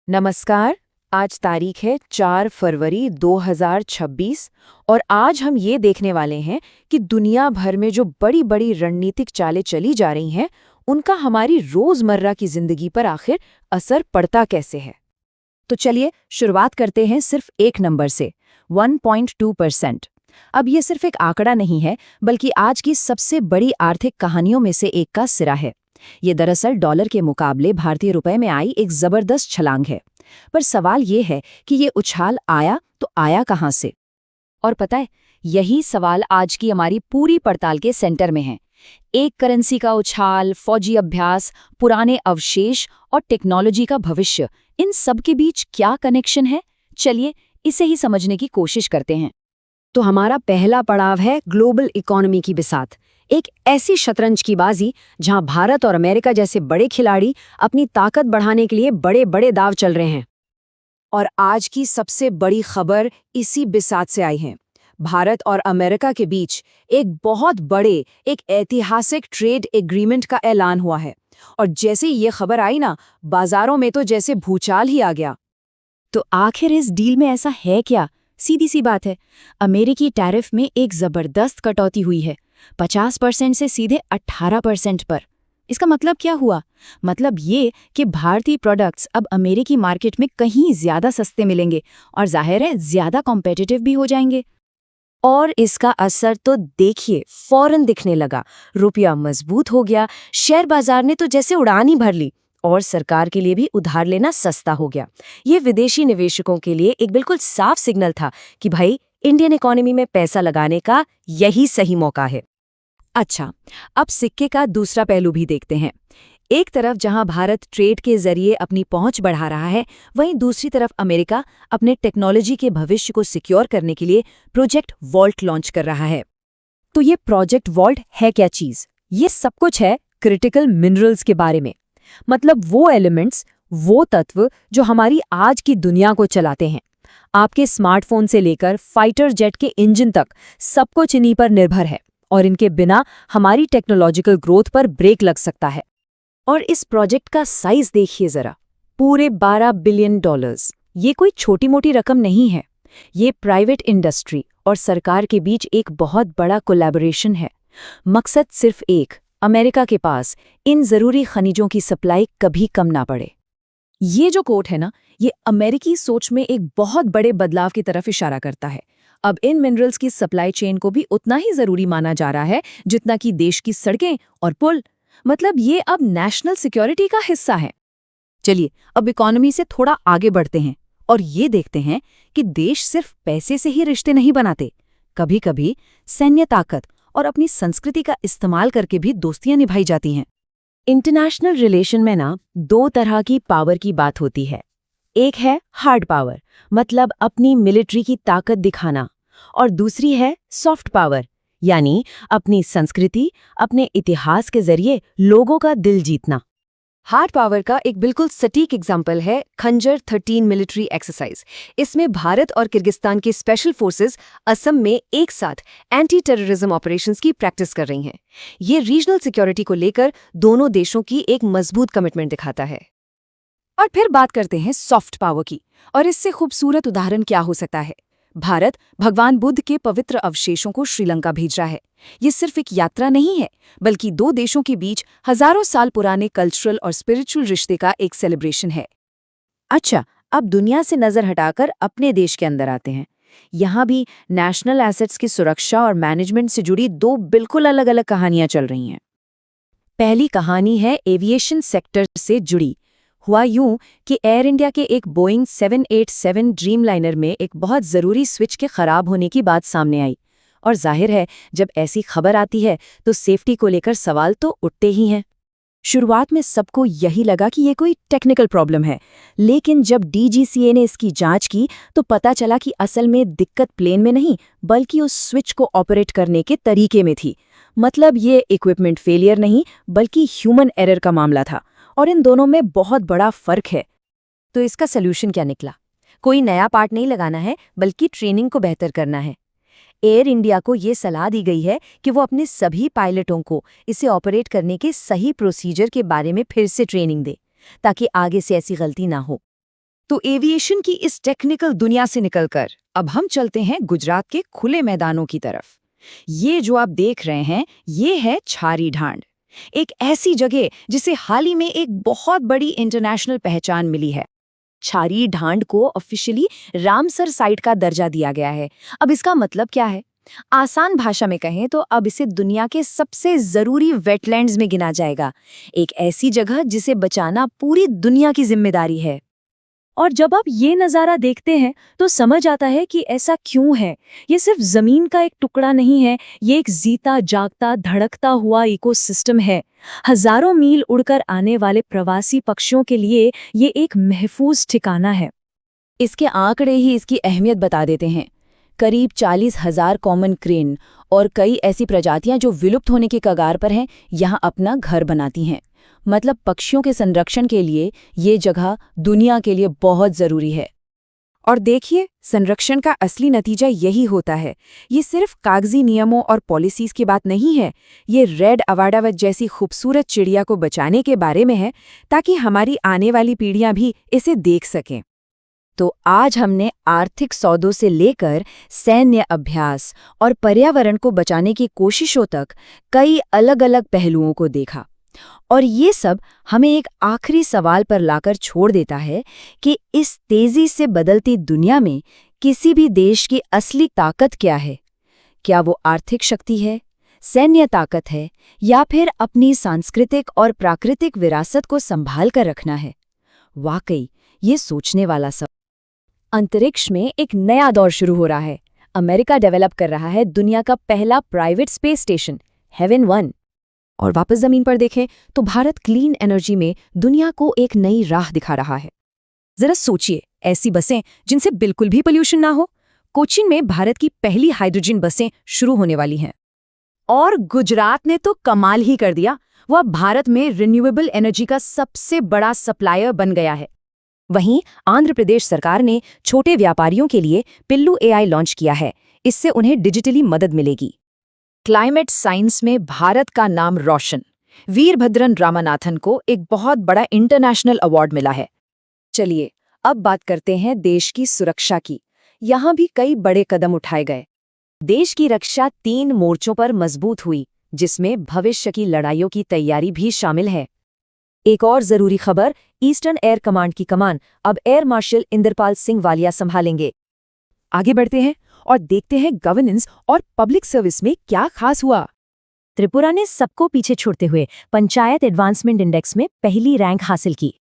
नमस्कार। आज तारीख है 4 फरवरी 2026 और आज हम ये देखने वाले हैं कि दुनिया भर में जो बड़ी बड़ी रणनीतिक चालें चली जा रही हैं, उनका हमारी रोजमर्रा की जिंदगी पर आखिर असर पड़ता कैसे है। तो चलिए शुरुआत करते हैं सिर्फ एक नंबर से, 1.2%। अब ये सिर्फ एक आंकड़ा नहीं है, बल्कि आज की सबसे बड़ी आर्थिक कहानियों में से एक का सिरा है। ये दरअसल डॉलर के मुकाबले भारतीय रुपए में आई एक जबरदस्त छलांग है। पर सवाल ये है कि ये उछाल आया तो आया कहां से? और पता है, यही सवाल आज की हमारी पूरी पड़ताल के सेंटर में है। एक करेंसी का उछाल, फौजी अभ्यास, पुराने अवशेष और टेक्नोलॉजी का भविष्य, इन सब के बीच क्या कनेक्शन है? चलिए इसे ही समझने की कोशिश करते हैं। तो हमारा पहला पड़ाव है ग्लोबल इकोनॉमी की बिसात। एक ऐसी शतरंज की बाजी जहां भारत और अमेरिका जैसे बड़े खिलाड़ी अपनी ताकत बढ़ाने के लिए बड़े बड़े दांव चल रहे हैं। और आज की सबसे बड़ी खबर इसी बिसात से आई है। भारत और अमेरिका के बीच एक बहुत बड़े, एक ऐतिहासिक ट्रेड एग्रीमेंट का ऐलान हुआ है। और जैसे ही ये खबर आई ना, बाजारों में तो जैसे भूचाल ही आ गया। तो आखिर इस डील में ऐसा है क्या? सीधी सी बात है, अमेरिकी टैरिफ में एक जबरदस्त कटौती हुई है, 50% से सीधे 18% पर। इसका मतलब क्या हुआ? मतलब ये कि भारतीय प्रोडक्ट्स अब अमेरिकी मार्केट में कहीं ज्यादा सस्ते मिलेंगे और जाहिर है ज्यादा कॉम्पिटिटिव भी हो जाएंगे। और इसका असर तो देखिए फौरन दिखने लगा। रुपया मजबूत हो गया, शेयर बाजार ने तो जैसे उड़ान ही भर ली और सरकार के लिए भी उधार लेना सस्ता हो गया। ये विदेशी निवेशकों के लिए एक बिल्कुल साफ सिग्नल था कि भाई, इंडियन इकोनॉमी में पैसा लगाने का यही सही मौका है। अच्छा, अब सिक्के का दूसरा पहलू भी देखते हैं। एक तरफ जहां भारत ट्रेड के जरिए अपनी पहुंच बढ़ा रहा है, वहीं दूसरी तरफ अमेरिका अपने टेक्नोलॉजी के भविष्य को सिक्योर करने के लिए प्रोजेक्ट वॉल्ट लॉन्च कर रहा है। तो ये प्रोजेक्ट वॉल्ट है क्या चीज? ये सब कुछ है क्रिटिकल मिनरल्स के बारे में। मतलब वो एलिमेंट्स, वो तत्व जो हमारी आज की दुनिया को चलाते हैं। आपके स्मार्टफोन से लेकर फाइटर जेट के इंजन तक सब कुछ इन्हीं पर निर्भर है और इनके बिना हमारी टेक्नोलॉजिकल ग्रोथ पर ब्रेक लग सकता है। और इस प्रोजेक्ट का साइज देखिए जरा, पूरे $12 बिलियन। ये कोई छोटी मोटी रकम नहीं है। ये प्राइवेट इंडस्ट्री और सरकार के बीच एक बहुत बड़ा कोलैबोरेशन है। मकसद सिर्फ एक, अमेरिका के पास इन जरूरी खनिजों की सप्लाई कभी कम ना पड़े। ये जो कोट है ना, ये अमेरिकी सोच में एक बहुत बड़े बदलाव की तरफ इशारा करता है। अब इन मिनरल्स की सप्लाई चेन को भी उतना ही जरूरी माना जा रहा है जितना कि देश की सड़कें और पुल। मतलब ये अब नेशनल सिक्योरिटी का हिस्सा है। चलिए अब इकोनॉमी से थोड़ा आगे बढ़ते हैं और ये देखते हैं कि देश सिर्फ पैसे से ही रिश्ते नहीं बनाते, कभी कभी सैन्य ताकत और अपनी संस्कृति का इस्तेमाल करके भी दोस्तियां निभाई जाती हैं। इंटरनेशनल रिलेशन में ना दो तरह की पावर की बात होती है। एक है हार्ड पावर, मतलब अपनी मिलिट्री की ताकत दिखाना, और दूसरी है सॉफ्ट पावर, यानी अपनी संस्कृति, अपने इतिहास के जरिए लोगों का दिल जीतना। हार्ड पावर का एक बिल्कुल सटीक एग्जाम्पल है खंजर 13 मिलिट्री एक्सरसाइज। इसमें भारत और किर्गिस्तान की स्पेशल फोर्सेस असम में एक साथ एंटी टेररिज्म ऑपरेशंस की प्रैक्टिस कर रही हैं। ये रीजनल सिक्योरिटी को लेकर दोनों देशों की एक मजबूत कमिटमेंट दिखाता है। और फिर बात करते हैं सॉफ्ट पावर की, और इससे खूबसूरत उदाहरण क्या हो सकता है? भारत भगवान बुद्ध के पवित्र अवशेषों को श्रीलंका भेज रहा है। ये सिर्फ एक यात्रा नहीं है, बल्कि दो देशों के बीच हजारों साल पुराने कल्चरल और स्पिरिचुअल रिश्ते का एक सेलिब्रेशन है। अच्छा, अब दुनिया से नजर हटाकर अपने देश के अंदर आते हैं। यहाँ भी नेशनल एसेट्स की सुरक्षा और मैनेजमेंट से जुड़ी दो बिल्कुल अलग अलग कहानियां चल रही हैं। पहली कहानी है एविएशन सेक्टर से जुड़ी। हुआ यूं कि एयर इंडिया के एक बोइंग 787 ड्रीमलाइनर में एक बहुत ज़रूरी स्विच के ख़राब होने की बात सामने आई। और जाहिर है, जब ऐसी खबर आती है तो सेफ्टी को लेकर सवाल तो उठते ही हैं। शुरुआत में सबको यही लगा कि ये कोई टेक्निकल प्रॉब्लम है, लेकिन जब डीजीसीए ने इसकी जांच की तो पता चला कि असल में दिक्कत प्लेन में नहीं, बल्कि उस स्विच को ऑपरेट करने के तरीके में थी। मतलब ये इक्विपमेंट फेलियर नहीं, बल्कि ह्यूमन एरर का मामला था। और इन दोनों में बहुत बड़ा फर्क है। तो इसका सलूशन क्या निकला? कोई नया पार्ट नहीं लगाना है, बल्कि ट्रेनिंग को बेहतर करना है। एयर इंडिया को ये सलाह दी गई है कि वो अपने सभी पायलटों को इसे ऑपरेट करने के सही प्रोसीजर के बारे में फिर से ट्रेनिंग दे, ताकि आगे से ऐसी गलती ना हो। तो एविएशन की इस टेक्निकल दुनिया से निकलकर अब हम चलते हैं गुजरात के खुले मैदानों की तरफ। ये जो आप देख रहे हैं, ये है छारी ढांड, एक ऐसी जगह जिसे हाल ही में एक बहुत बड़ी इंटरनेशनल पहचान मिली है। छारी ढांड को ऑफिशियली रामसर साइट का दर्जा दिया गया है। अब इसका मतलब क्या है? आसान भाषा में कहें तो अब इसे दुनिया के सबसे जरूरी वेटलैंड्स में गिना जाएगा, एक ऐसी जगह जिसे बचाना पूरी दुनिया की जिम्मेदारी है। और जब आप ये नज़ारा देखते हैं तो समझ आता है कि ऐसा क्यों है। ये सिर्फ ज़मीन का एक टुकड़ा नहीं है, ये एक जीता जागता धड़कता हुआ इकोसिस्टम है। हजारों मील उड़कर आने वाले प्रवासी पक्षियों के लिए ये एक महफूज ठिकाना है। इसके आंकड़े ही इसकी अहमियत बता देते हैं। करीब 40,000 कॉमन क्रेन और कई ऐसी प्रजातियां जो विलुप्त होने के कगार पर हैं, यहाँ अपना घर बनाती हैं। मतलब पक्षियों के संरक्षण के लिए ये जगह दुनिया के लिए बहुत जरूरी है। और देखिए, संरक्षण का असली नतीजा यही होता है। ये सिर्फ कागजी नियमों और पॉलिसीज की बात नहीं है, ये रेड अवाडावत जैसी खूबसूरत चिड़िया को बचाने के बारे में है, ताकि हमारी आने वाली पीढ़ियां भी इसे देख सकें। तो आज हमने आर्थिक सौदों से लेकर सैन्य अभ्यास और पर्यावरण को बचाने की कोशिशों तक कई अलग-अलग पहलुओं को देखा। और ये सब हमें एक आखिरी सवाल पर लाकर छोड़ देता है कि इस तेजी से बदलती दुनिया में किसी भी देश की असली ताकत क्या है? क्या वो आर्थिक शक्ति है, सैन्य ताकत है, या फिर अपनी सांस्कृतिक और प्राकृतिक विरासत को संभाल कर रखना है? वाकई ये सोचने वाला सब। अंतरिक्ष में एक नया दौर शुरू हो रहा है। अमेरिका डेवलप कर रहा है दुनिया का पहला प्राइवेट स्पेस स्टेशन, हेवन 1। और वापस जमीन पर देखें तो भारत क्लीन एनर्जी में दुनिया को एक नई राह दिखा रहा है। जरा सोचिए, ऐसी बसें जिनसे बिल्कुल भी पोल्यूशन ना हो। कोचीन में भारत की पहली हाइड्रोजन बसें शुरू होने वाली हैं। और गुजरात ने तो कमाल ही कर दिया, वह भारत में रिन्यूएबल एनर्जी का सबसे बड़ा सप्लायर बन गया है। वहीं आंध्र प्रदेश सरकार ने छोटे व्यापारियों के लिए पिल्लू एआई लॉन्च किया है, इससे उन्हें डिजिटली मदद मिलेगी। क्लाइमेट साइंस में भारत का नाम रोशन। वीरभद्रन रामनाथन को एक बहुत बड़ा इंटरनेशनल अवार्ड मिला है। चलिए अब बात करते हैं देश की सुरक्षा की। यहाँ भी कई बड़े कदम उठाए गए। देश की रक्षा 3 मोर्चों पर मजबूत हुई, जिसमें भविष्य की लड़ाइयों की तैयारी भी शामिल है। एक और जरूरी खबर, ईस्टर्न एयर कमांड की कमान अब एयर मार्शल इंद्रपाल सिंह वालिया संभालेंगे। आगे बढ़ते हैं और देखते हैं गवर्नेंस और पब्लिक सर्विस में क्या खास हुआ। त्रिपुरा ने सबको पीछे छोड़ते हुए पंचायत एडवांसमेंट इंडेक्स में पहली रैंक हासिल की।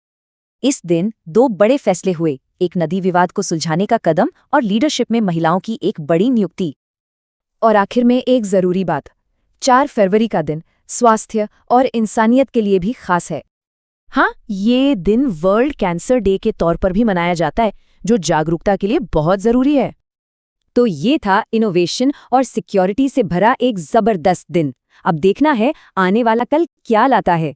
इस दिन 2 बड़े फैसले हुए, एक नदी विवाद को सुलझाने का कदम और लीडरशिप में महिलाओं की एक बड़ी नियुक्ति। और आखिर में एक जरूरी बात, 4 फरवरी का दिन स्वास्थ्य और इंसानियत के लिए भी खास है। हाँ, ये दिन वर्ल्ड कैंसर डे के तौर पर भी मनाया जाता है, जो जागरूकता के लिए बहुत जरूरी है। तो ये था इनोवेशन और सिक्योरिटी से भरा एक जबरदस्त दिन। अब देखना है आने वाला कल क्या लाता है।